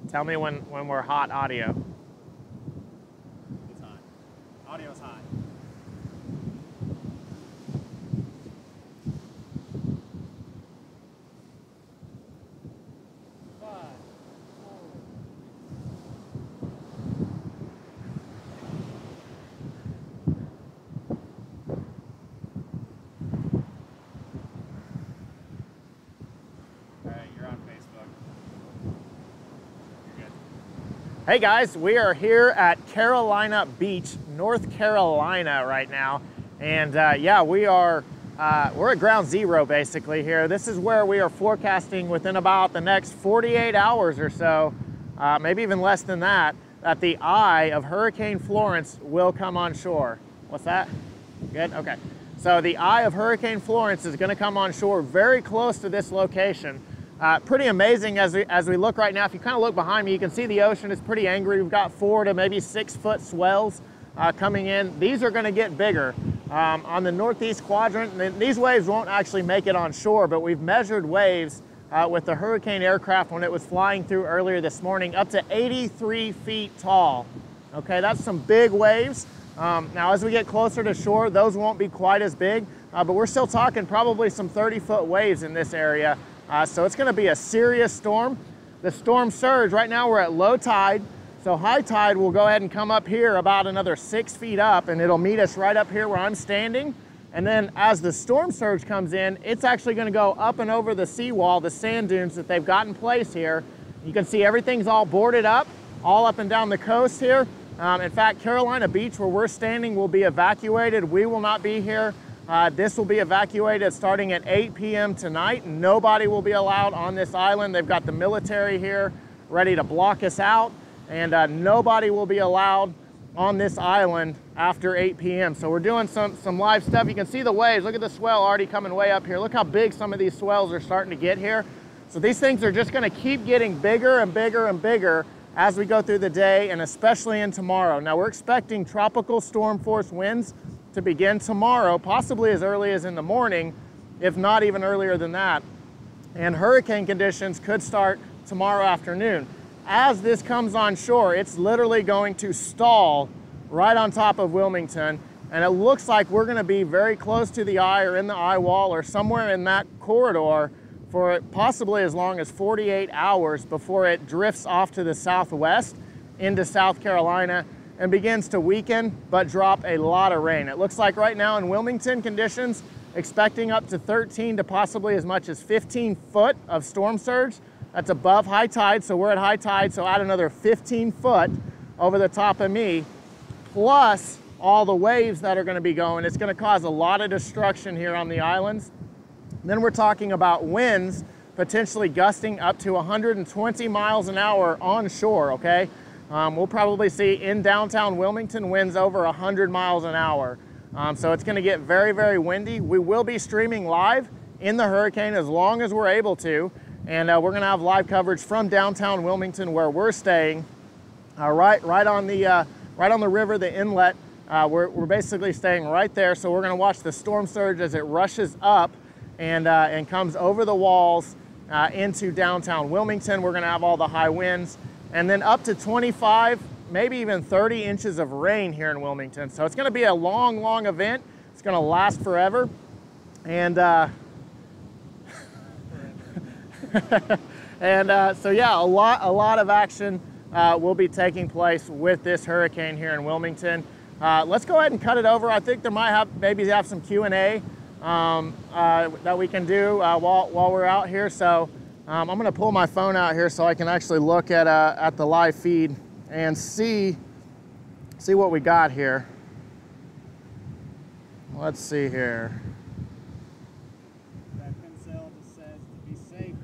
Tell me when we're hot audio. It's hot. Audio's hot. Hey guys, we are here at Carolina Beach, North Carolina right now. And yeah, we're at ground zero basically here. This is where we are forecasting within about the next 48 hours or so, maybe even less than that the eye of Hurricane Florence will come on shore. What's that? Good, okay. So the eye of Hurricane Florence is gonna come on shore very close to this location. Pretty amazing as we look right now. If you kind of look behind me, you can see the ocean is pretty angry. We've got 4 to maybe 6 foot swells coming in. These are going to get bigger on the northeast quadrant. These waves won't actually make it on shore, but we've measured waves with the hurricane aircraft when it was flying through earlier this morning, up to 83 feet tall. Okay, that's some big waves. Now, as we get closer to shore, those won't be quite as big, but we're still talking probably some 30-foot waves in this area. So it's going to be a serious storm. The storm surge, right now we're at low tide, so high tide will go ahead and come up here about another 6 feet up, and it'll meet us right up here where I'm standing. And then as the storm surge comes in, it's actually going to go up and over the seawall, the sand dunes that they've got in place here. You can see everything's all boarded up, all up and down the coast here. In fact, Carolina Beach, where we're standing, will be evacuated. We will not be here. This will be evacuated starting at 8 p.m. tonight. Nobody will be allowed on this island. They've got the military here ready to block us out, and nobody will be allowed on this island after 8 p.m. So we're doing some live stuff. You can see the waves. Look at the swell already coming way up here. Look how big some of these swells are starting to get here. So these things are just going to keep getting bigger and bigger and bigger as we go through the day, and especially in tomorrow. Now we're expecting tropical storm force winds to begin tomorrow, possibly as early as in the morning, if not even earlier than that. And hurricane conditions could start tomorrow afternoon. As this comes on shore, it's literally going to stall right on top of Wilmington, and it looks like we're going to be very close to the eye or in the eye wall or somewhere in that corridor for possibly as long as 48 hours before it drifts off to the southwest into South Carolina and begins to weaken, but drop a lot of rain. It looks like right now in Wilmington conditions, expecting up to 13 to possibly as much as 15 foot of storm surge. That's above high tide, so we're at high tide, so add another 15 foot over the top of me, plus all the waves that are gonna be going. It's gonna cause a lot of destruction here on the islands. And then we're talking about winds potentially gusting up to 120 miles an hour onshore, okay? We'll probably see in downtown Wilmington winds over 100 miles an hour. So it's gonna get very, very windy. We will be streaming live in the hurricane as long as we're able to. And we're gonna have live coverage from downtown Wilmington where we're staying, right on the river, the inlet. We're basically staying right there. So we're gonna watch the storm surge as it rushes up and comes over the walls into downtown Wilmington. We're gonna have all the high winds. And then up to 25, maybe even 30 inches of rain here in Wilmington. So it's gonna be a long, long event. It's gonna last forever. And, so yeah, a lot of action will be taking place with this hurricane here in Wilmington. Let's go ahead and cut it over. I think there might maybe have some Q&A that we can do while we're out here. So I'm gonna pull my phone out here so I can actually look at the live feed and see what we got here. Let's see here. That Pincel just says to be safe.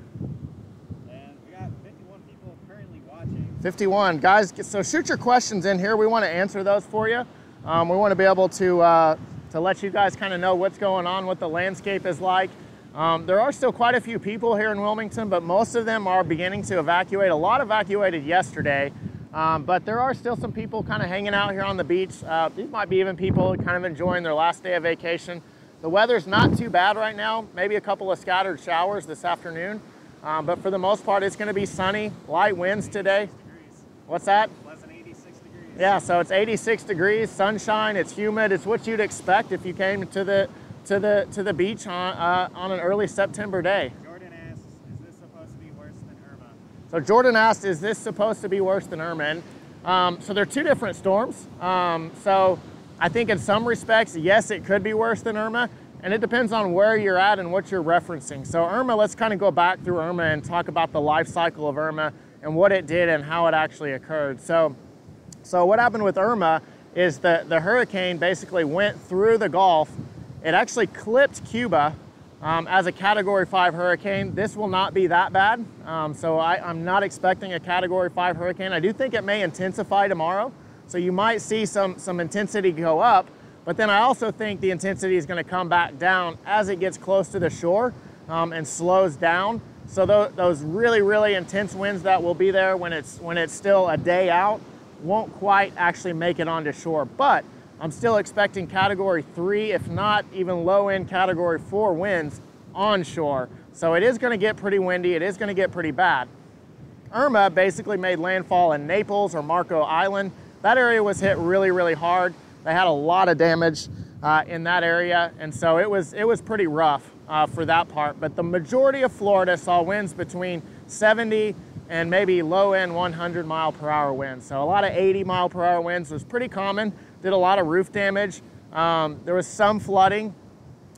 And we got 51 people currently watching. 51, guys, so shoot your questions in here. We wanna answer those for you. We wanna be able to let you guys kind of know what's going on, what the landscape is like. There are still quite a few people here in Wilmington, but most of them are beginning to evacuate. A lot evacuated yesterday, but there are still some people kind of hanging out here on the beach. These might be even people kind of enjoying their last day of vacation. The weather's not too bad right now, maybe a couple of scattered showers this afternoon, But for the most part, it's going to be sunny, light winds today. What's that? Less than 86 degrees. Yeah, so it's 86 degrees, sunshine, it's humid. It's what you'd expect if you came to the beach on an early September day. Jordan asks, is this supposed to be worse than Irma? So Jordan asked, is this supposed to be worse than Irma? So they're two different storms. So I think in some respects, yes, it could be worse than Irma. And it depends on where you're at and what you're referencing. So Irma, let's kind of go back through Irma and talk about the life cycle of Irma and what it did and how it actually occurred. So what happened with Irma is the hurricane basically went through the Gulf. It actually clipped Cuba as a Category 5 hurricane. This will not be that bad. So I'm not expecting a Category 5 hurricane. I do think it may intensify tomorrow. So you might see some intensity go up. But then I also think the intensity is going to come back down as it gets close to the shore and slows down. So those really, really intense winds that will be there when it's still a day out won't quite actually make it onto shore. But I'm still expecting Category 3, if not even low-end Category 4 winds onshore. So it is going to get pretty windy. It is going to get pretty bad. Irma basically made landfall in Naples or Marco Island. That area was hit really, really hard. They had a lot of damage in that area, and so it was pretty rough for that part. But the majority of Florida saw winds between 70 and maybe low-end 100-mile-per-hour winds. So a lot of 80-mile-per-hour winds was pretty common. Did a lot of roof damage. There was some flooding.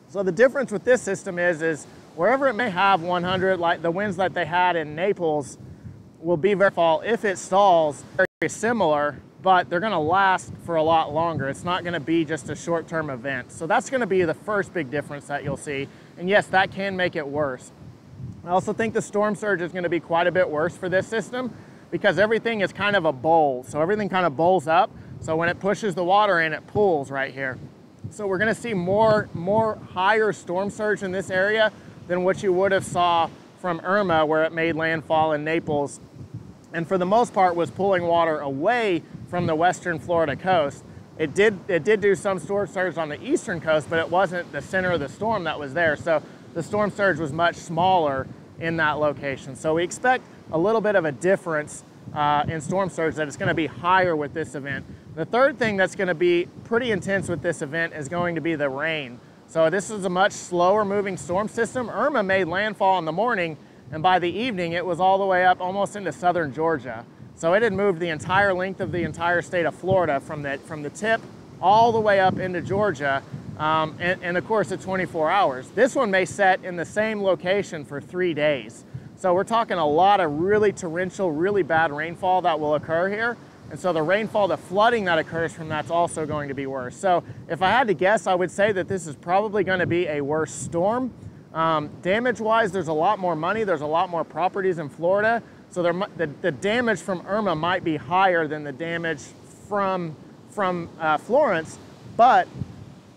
So the difference with this system is wherever it may have 100, like the winds that they had in Naples, will be very fall. If it stalls, very similar, but they're going to last for a lot longer. It's not going to be just a short-term event. So that's going to be the first big difference that you'll see. And yes, that can make it worse. I also think the storm surge is going to be quite a bit worse for this system because everything is kind of a bowl. So everything kind of bowls up. So when it pushes the water in, it pools right here. So we're going to see more higher storm surge in this area than what you would have saw from Irma, where it made landfall in Naples and for the most part was pulling water away from the western Florida coast. It did do some storm surge on the eastern coast, but it wasn't the center of the storm that was there. So the storm surge was much smaller in that location. So we expect a little bit of a difference in storm surge, that it's going to be higher with this event. The third thing that's going to be pretty intense with this event is going to be the rain. So this is a much slower moving storm system. Irma made landfall in the morning, and by the evening it was all the way up almost into southern Georgia. So it had moved the entire length of the entire state of Florida from the tip all the way up into Georgia, and of course at 24 hours. This one may set in the same location for 3 days. So we're talking a lot of really torrential, really bad rainfall that will occur here. And so the rainfall, the flooding that occurs from that's also going to be worse. So if I had to guess, I would say that this is probably going to be a worse storm. Damage-wise, there's a lot more money. There's a lot more properties in Florida. So the damage from Irma might be higher than the damage from Florence, but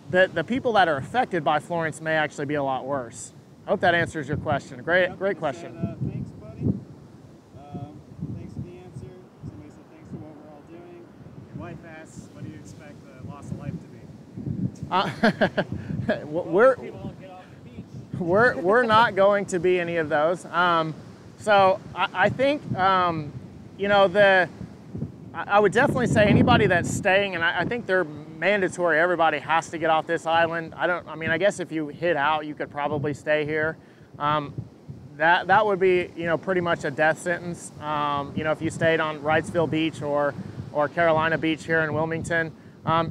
the people that are affected by Florence may actually be a lot worse. I hope that answers your question. Great question. Thanks, buddy. Thanks for the answer. Somebody said thanks for what we're all doing. Your wife asks, what do you expect the loss of life to be? People don't get off the beach. We're not going to be any of those. So I think, you know, I would definitely say anybody that's staying, and I think they're mandatory, everybody has to get off this island. I mean, I guess if you hit out, you could probably stay here. That would be, you know, pretty much a death sentence. You know, if you stayed on Wrightsville Beach or Carolina Beach here in Wilmington.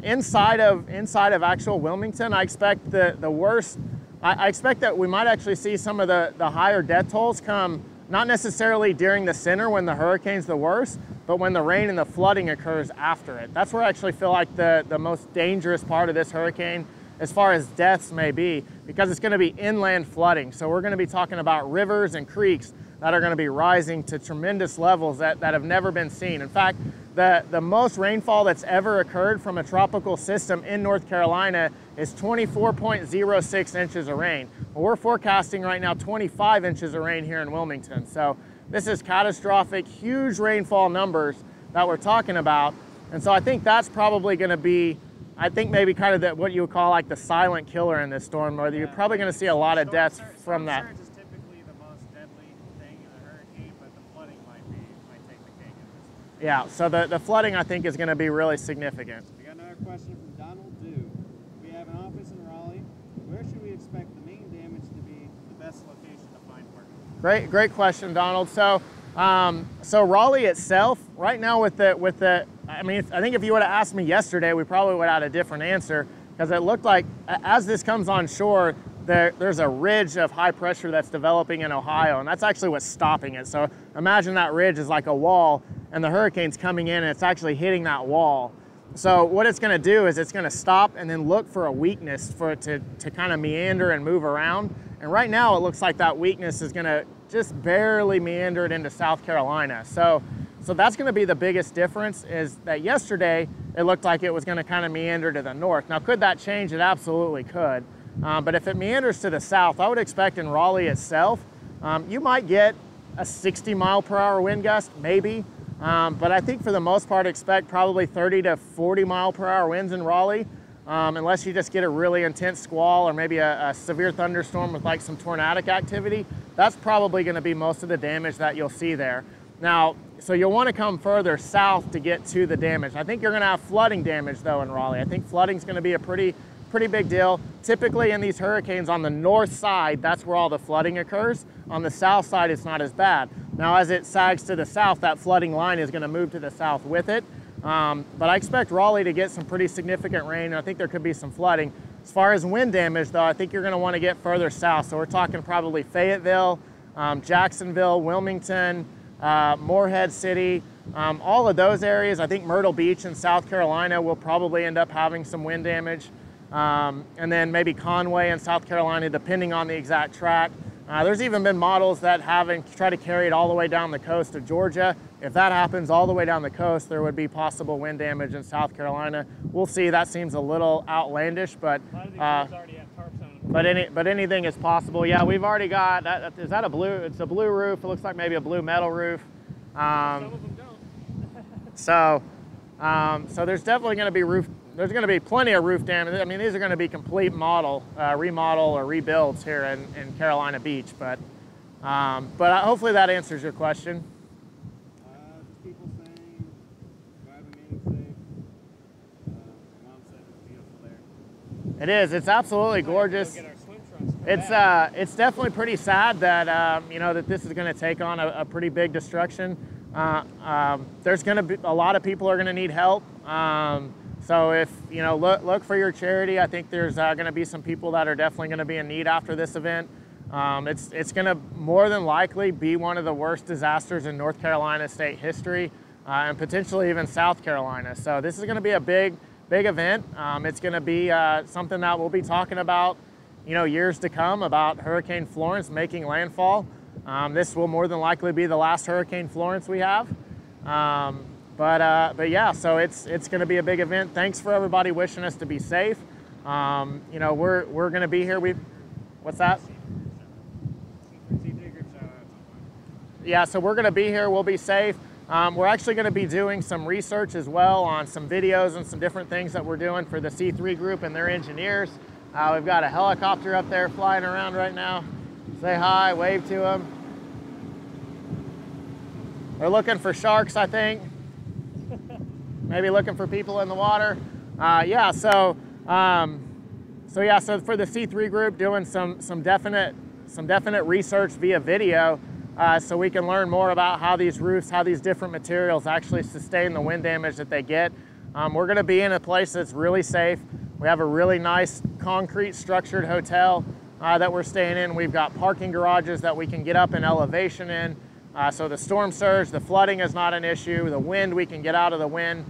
Inside of actual Wilmington, I expect the worst. I expect that we might actually see some of the higher death tolls come, not necessarily during the center when the hurricane's the worst, but when the rain and the flooding occurs after it. That's where I actually feel like the most dangerous part of this hurricane, as far as deaths may be, because it's going to be inland flooding. So we're going to be talking about rivers and creeks that are going to be rising to tremendous levels that have never been seen. In fact, the most rainfall that's ever occurred from a tropical system in North Carolina is 24.06 inches of rain. Well, we're forecasting right now 25 inches of rain here in Wilmington. So this is catastrophic, huge rainfall numbers that we're talking about. And so I think that's probably going to be, I think maybe kind of what you would call like the silent killer in this storm, where you're probably going to see a lot of deaths from that. Storm surge is typically the most deadly thing Yeah, so the flooding, I think, is going to be really significant. We got another question from Donald Dew. We have an office in Raleigh. Where should we expect the main damage to be the best location to find parking? Great question, Donald. So, so Raleigh itself, right now with the, I mean, I think if you would have asked me yesterday, we probably would have had a different answer, because it looked like as this comes on shore, there's a ridge of high pressure that's developing in Ohio, and that's actually what's stopping it. So imagine that ridge is like a wall, and the hurricane's coming in, and it's actually hitting that wall. So what it's going to do is it's going to stop and then look for a weakness for it to kind of meander and move around. And right now it looks like that weakness is going to just barely meander it into South Carolina. So that's going to be the biggest difference, is that yesterday it looked like it was going to kind of meander to the north. Now, could that change? It absolutely could. But if it meanders to the south, I would expect in Raleigh itself, you might get a 60-mile-per-hour wind gust, maybe. But I think for the most part, expect probably 30 to 40-mile-per-hour winds in Raleigh, unless you just get a really intense squall or maybe a severe thunderstorm with like some tornadic activity. That's probably going to be most of the damage that you'll see there. Now, so you'll want to come further south to get to the damage. I think you're going to have flooding damage though in Raleigh. I think flooding is going to be a pretty big deal. Typically in these hurricanes on the north side, that's where all the flooding occurs. On the south side, it's not as bad. Now, as it sags to the south, that flooding line is going to move to the south with it. But I expect Raleigh to get some pretty significant rain, and I think there could be some flooding. As far as wind damage, though, I think you're going to want to get further south. So we're talking probably Fayetteville, Jacksonville, Wilmington, Morehead City, all of those areas. I think Myrtle Beach in South Carolina will probably end up having some wind damage. And then maybe Conway in South Carolina, depending on the exact track. There's even been models that try to carry it all the way down the coast of Georgia. If that happens all the way down the coast, there would be possible wind damage in South Carolina. We'll see. That seems a little outlandish, but A lot of these already have tarps on them. but anything is possible. Yeah, we've already got that. Is that a blue? It's a blue roof. It looks like maybe a blue metal roof. Some of them don't. So there's definitely going to be There's going to be plenty of roof damage. I mean, these are going to be complete remodel or rebuilds here in Carolina Beach. But hopefully that answers your question. Just people saying, drive remaining safe. Mom said it's beautiful there. It is. It's absolutely gorgeous. Get our swim trunks. It's definitely pretty sad that that this is going to take on a pretty big destruction. There's going to be a lot of people are going to need help. So if, look for your charity. I think there's going to be some people that are definitely going to be in need after this event. It's going to more than likely be one of the worst disasters in North Carolina state history, and potentially even South Carolina. So this is going to be a big event. It's going to be something that we'll be talking about, years to come, about Hurricane Florence making landfall. This will more than likely be the last Hurricane Florence we have. But yeah, so it's going to be a big event. Thanks for everybody wishing us to be safe. We're going to be here. What's that? Yeah, so we're going to be here. We'll be safe. We're actually going to be doing some research as well on some videos and some different things that we're doing for the C3 group and their engineers. We've got a helicopter up there flying around right now. Say hi, wave to them. They're looking for sharks, I think. Maybe looking for people in the water. So for the C3 group, doing some definite research via video, so we can learn more about how these roofs, how these different materials actually sustain the wind damage that they get. We're going to be in a place that's really safe. We have a really nice concrete structured hotel that we're staying in. We've got parking garages that we can get up in elevation in. So the storm surge, the flooding is not an issue. The wind, we can get out of the wind.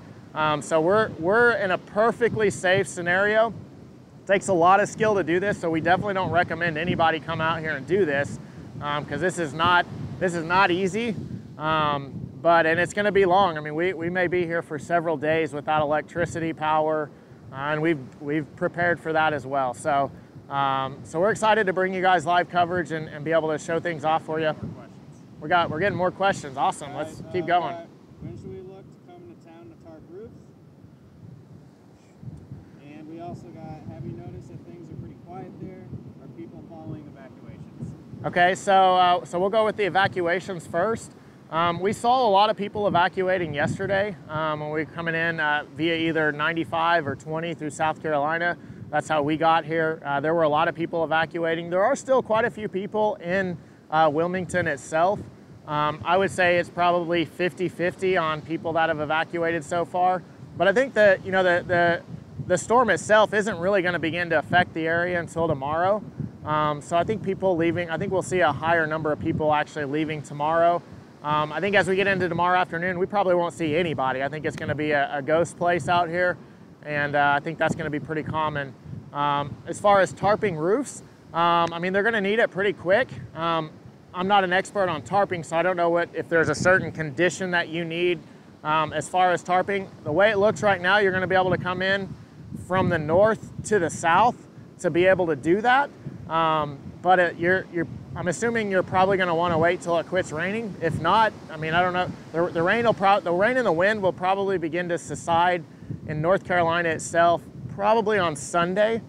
So we're in a perfectly safe scenario. It takes a lot of skill to do this, so we definitely don't recommend anybody come out here and do this, because this is not easy. And it's going to be long. I mean, we may be here for several days without electricity, power, and we've prepared for that as well. So we're excited to bring you guys live coverage and be able to show things off for you. We're getting more questions. Awesome. Let's keep going. When should we look to come to town to tarp roofs? And we also have you noticed that things are pretty quiet there? Are people following evacuations? Okay, so we'll go with the evacuations first. We saw a lot of people evacuating yesterday when we were coming in via either 95 or 20 through South Carolina. That's how we got here. There were a lot of people evacuating. There are still quite a few people in Wilmington itself. I would say it's probably 50-50 on people that have evacuated so far. But I think that, you know, the storm itself isn't really going to begin to affect the area until tomorrow. So I think people leaving, I think we'll see a higher number of people actually leaving tomorrow. I think as we get into tomorrow afternoon, we probably won't see anybody. I think it's going to be a ghost place out here, and I think that's going to be pretty common. As far as tarping roofs, I mean, they're going to need it pretty quick. I'm not an expert on tarping, so I don't know if there's a certain condition that you need as far as tarping. The way it looks right now, you're going to be able to come in from the north to the south to be able to do that. But I'm assuming you're probably going to want to wait till it quits raining. If not, I mean, I don't know. The rain and the wind will probably begin to subside in North Carolina itself probably on Sunday.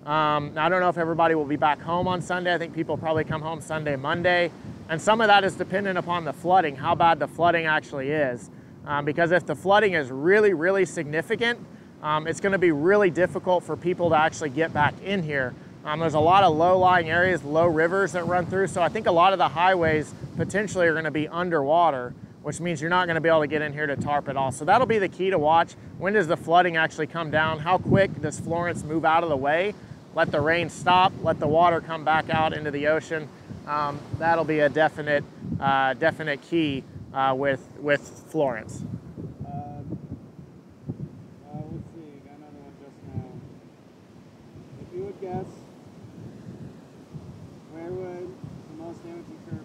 Now, I don't know if everybody will be back home on Sunday. I think people probably come home Sunday, Monday. And some of that is dependent upon the flooding, how bad the flooding actually is. Because if the flooding is really, really significant, it's going to be really difficult for people to actually get back in here. There's a lot of low-lying areas, low rivers that run through, so I think a lot of the highways potentially are going to be underwater, which means you're not going to be able to get in here to tarp at all. So that'll be the key to watch. When does the flooding actually come down? How quick does Florence move out of the way? Let the rain stop, let the water come back out into the ocean. That'll be a definite key with Florence. Let's see, got another one just now. If you would guess, where would the most damage occur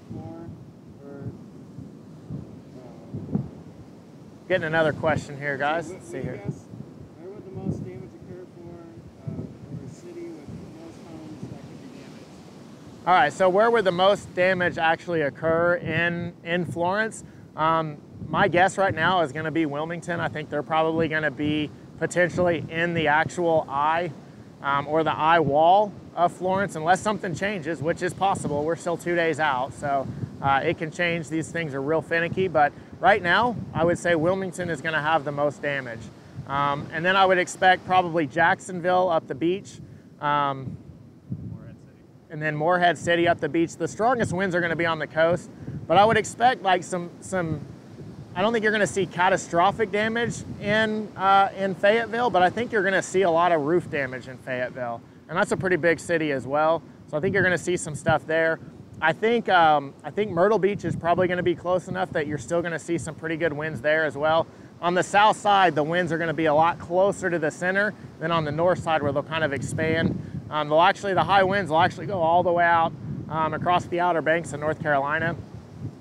Getting another question here, guys. Let's see here. Where would the most damage occur for a city with the most homes that could be damaged? All right, so where would the most damage actually occur in Florence? My guess right now is going to be Wilmington. I think they're probably going to be potentially in the actual eye or the eye wall of Florence, unless something changes, which is possible. We're still 2 days out, so it can change. These things are real finicky, but right now, I would say Wilmington is going to have the most damage. And then I would expect probably Jacksonville up the beach, and then Morehead City up the beach. The strongest winds are going to be on the coast, but I would expect like some I don't think you're going to see catastrophic damage in Fayetteville, but I think you're going to see a lot of roof damage in Fayetteville, and that's a pretty big city as well. So I think you're going to see some stuff there. I think Myrtle Beach is probably going to be close enough that you're still going to see some pretty good winds there as well. On the south side, the winds are going to be a lot closer to the center than on the north side, where they'll kind of expand. The high winds will actually go all the way out across the Outer Banks of North Carolina.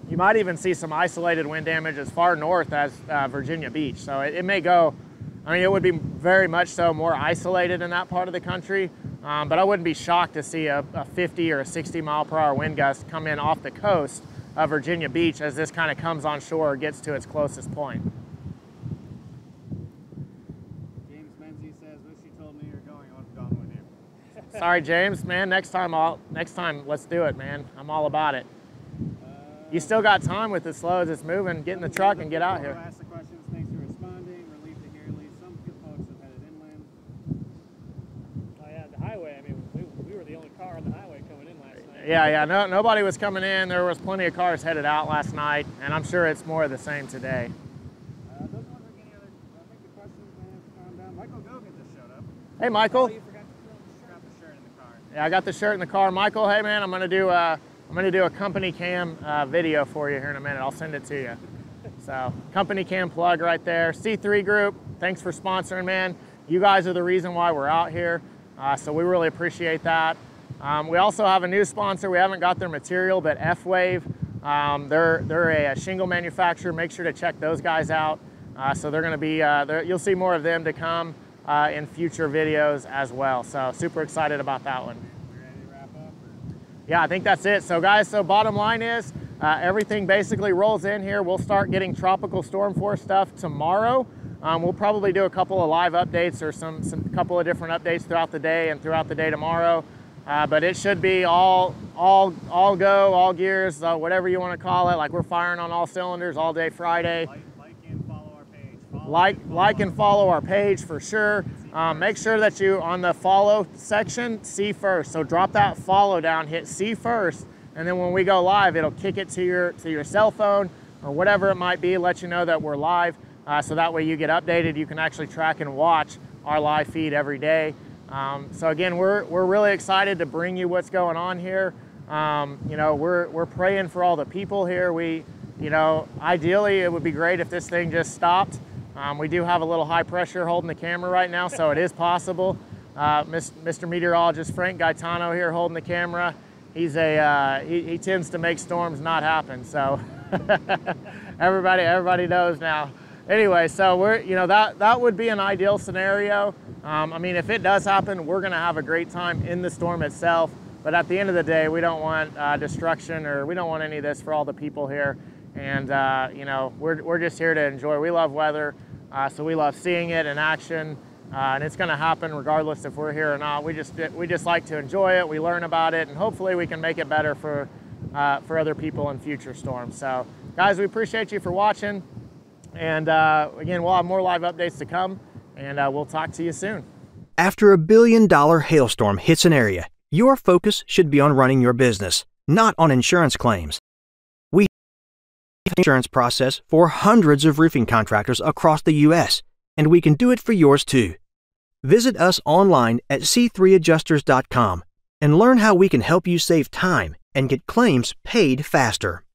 You might even see some isolated wind damage as far north as Virginia Beach. So it may go, I mean, it would be very much so more isolated in that part of the country. But I wouldn't be shocked to see a 50 or a 60 mile per hour wind gust come in off the coast of Virginia Beach as this kind of comes on shore or gets to its closest point. James Menzies says, wish you told me you're going, I would have gone with you. Sorry, James, man, next time let's do it, man. I'm all about it. You still got time with as slow as it's moving. Get in the truck and get out here. Ask the questions. Thanks for responding. Relieved to hear at least some folks have headed inland. Oh yeah, the highway. I mean, we were the only car on the highway coming in last night. Yeah. Nobody was coming in. There was plenty of cars headed out last night, and I'm sure it's more of the same today. Doesn't look like any other. I think the questions may have calmed down. Michael Gogan just showed up. Hey, Michael. Oh, you forgot to strap the shirt in the car. Yeah, I got the shirt in the car. Michael, hey man, I'm gonna do a company cam video for you here in a minute. I'll send it to you. So company cam plug right there. C3 Group, thanks for sponsoring, man. You guys are the reason why we're out here. So we really appreciate that. We also have a new sponsor. We haven't got their material, but F-Wave. They're a shingle manufacturer. Make sure to check those guys out. So they're gonna be, you'll see more of them to come in future videos as well. So super excited about that one. Yeah, I think that's it. So guys, bottom line is everything basically rolls in here. We'll start getting tropical storm force stuff tomorrow. We'll probably do a couple of live updates or some couple of different updates throughout the day and throughout the day tomorrow. but it should be all go, all gears, whatever you want to call it. Like we're firing on all cylinders all day Friday. Like and follow our page. Like and follow our page for sure. Make sure that you, on the follow section, see first. So drop that follow down, hit see first, and then when we go live, it'll kick it to your cell phone or whatever it might be, let you know that we're live. So that way you get updated. You can actually track and watch our live feed every day. So again, we're really excited to bring you what's going on here. You know, we're praying for all the people here. You know, ideally it would be great if this thing just stopped. We do have a little high pressure holding the camera right now, so it is possible. Mr. Meteorologist Frank Gaetano here holding the camera. He's he tends to make storms not happen, so everybody knows now. Anyway, so you know, that would be an ideal scenario. I mean, if it does happen, we're gonna have a great time in the storm itself, but at the end of the day, we don't want destruction, or we don't want any of this for all the people here. And you know, we're just here to enjoy. We love weather, so we love seeing it in action, and it's going to happen regardless if we're here or not. We just like to enjoy it. We learn about it, and hopefully we can make it better for other people in future storms. So, guys, we appreciate you for watching, and again, we'll have more live updates to come, and we'll talk to you soon. After a $1 billion hailstorm hits an area, your focus should be on running your business, not on insurance claims. Insurance process for hundreds of roofing contractors across the U.S., and we can do it for yours too. Visit us online at c3adjusters.com and learn how we can help you save time and get claims paid faster.